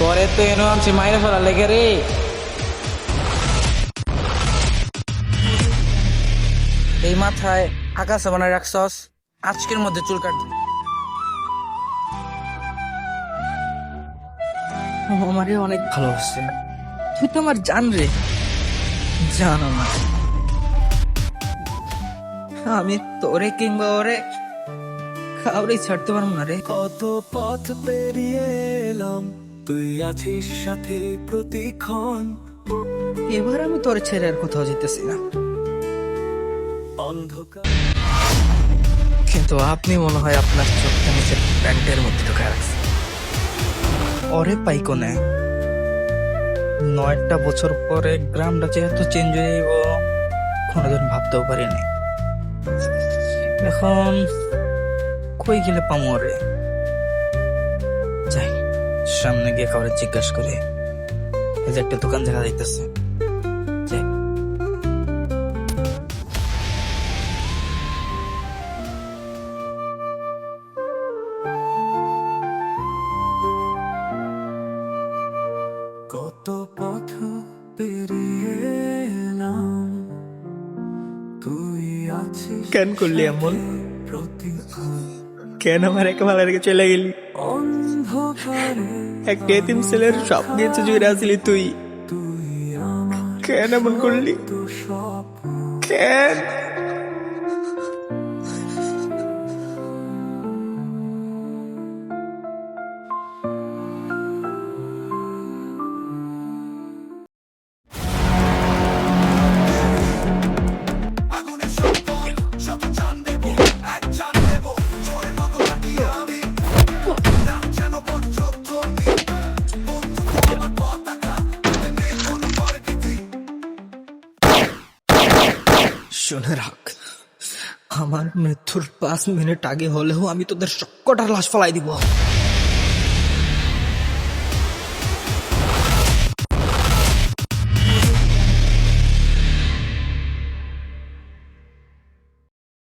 তোরে তো এনো আনছি মাইরে ফেলা লেগে রে। এই মাথায় আকাশ বানায় রাখছস, আজকের মধ্যে চুল কাট। আমারে অনেক ভালোবাসছে, তুই তো আমার জান রে। জানো না আমি তোরে কিংবা ওরে কাউরেই ছাড়তে পারবো না রে। কত পথ পেরিয়ে এলাম, তুই আছিস সাথে প্রতিক্ষণ। এবার আমি তোরে ছেড়ে আর কোথাও যেতেছি না, অন্ধকার কিন্তু আপনি মনে হয় আপনার চোখটা নিচের প্যান্টের মধ্যে ঢুকে রাখছেন। ওরে পাই কোনে 9টা বছর পরে গ্রামটা যেহেতু চেঞ্জ হয়ে যাইব, কোনোদিন ভাবতেও পারিনি। এখন কই গেলে পামো ওরে? যাই সামনে গিয়ে কাউরে জিজ্ঞাসা করে। এই যে একটা দোকান দেখা যাইতেছে, যাই। কত পথ পেরিয়ে এলাম, তুই আছিস কেন করলি এমন? প্রতিক্ষণ। কেন আমার একে ভালো রেখে চলে গেলি? অন্ধকারে একটা এতিম ছেলের সব কিছু জুড়ে আসলি তুই, তুই আমার কেন এমন করলি? তো স্বপ্ন। কেন? শুনে রাখ, আমার মৃত্যুর 5 মিনিট আগে হলেও আমি তোদের সবকটার লাশ ফলাই দিব।